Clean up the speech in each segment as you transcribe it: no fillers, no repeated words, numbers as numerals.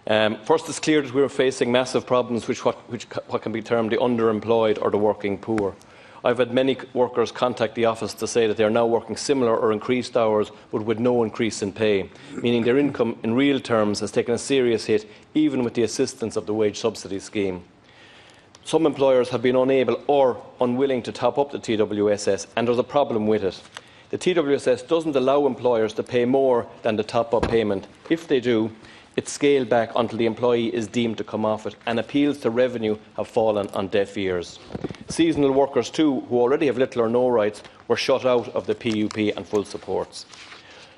First, it's clear that we are facing massive problems which can be termed the underemployed or the working poor. I've had many workers contact the office to say that they are now working similar or increased hours but with no increase in pay, meaning their income in real terms has taken a serious hit even with the assistance of the wage subsidy scheme. Some employers have been unable or unwilling to top up the TWSS, and there's a problem with it. The TWSS doesn't allow employers to pay more than the top-up payment. If they do, it's scaled back until the employee is deemed to come off it, and appeals to revenue have fallen on deaf ears. Seasonal workers too, who already have little or no rights, were shut out of the PUP and full supports.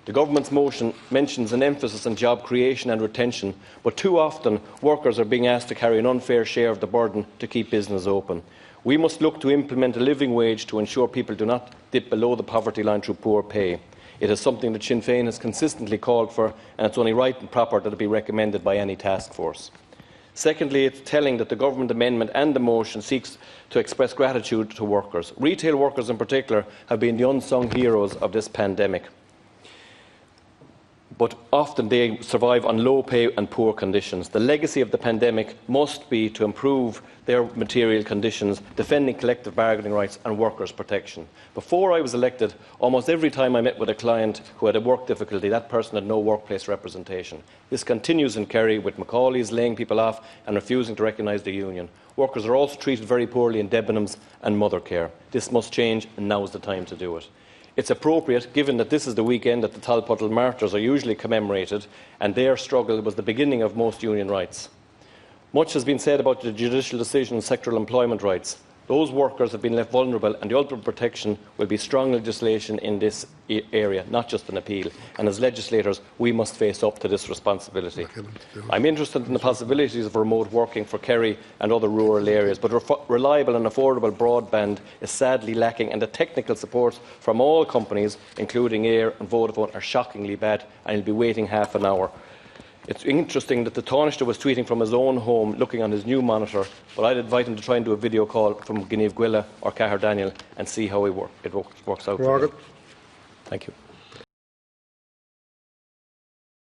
The Government's motion mentions an emphasis on job creation and retention, but too often workers are being asked to carry an unfair share of the burden to keep business open. We must look to implement a living wage to ensure people do not dip below the poverty line through poor pay. It is something that Sinn Féin has consistently called for, and it's only right and proper that it be recommended by any task force. Secondly, it's telling that the Government amendment and the motion seeks to express gratitude to workers. Retail workers in particular have been the unsung heroes of this pandemic, but often they survive on low pay and poor conditions. The legacy of the pandemic must be to improve their material conditions, defending collective bargaining rights and workers' protection. Before I was elected, almost every time I met with a client who had a work difficulty, that person had no workplace representation. This continues in Kerry, with Macaulay's laying people off and refusing to recognise the union. Workers are also treated very poorly in Debenhams and Mothercare. This must change, and now is the time to do it. It's appropriate, given that this is the weekend that the Talpuddle martyrs are usually commemorated, and their struggle was the beginning of most union rights. Much has been said about the judicial decision on sectoral employment rights. Those workers have been left vulnerable, and the ultimate protection will be strong legislation in this area, not just an appeal. And as legislators, we must face up to this responsibility. I'm interested in the possibilities of remote working for Kerry and other rural areas, but reliable and affordable broadband is sadly lacking, and the technical supports from all companies, including Air and Vodafone, are shockingly bad, and you'll be waiting half an hour. It's interesting that the Taoiseach was tweeting from his own home, looking on his new monitor, but I'd invite him to try and do a video call from Gnieve Gwilla or Cahir Daniel and see how it works out. Thank you.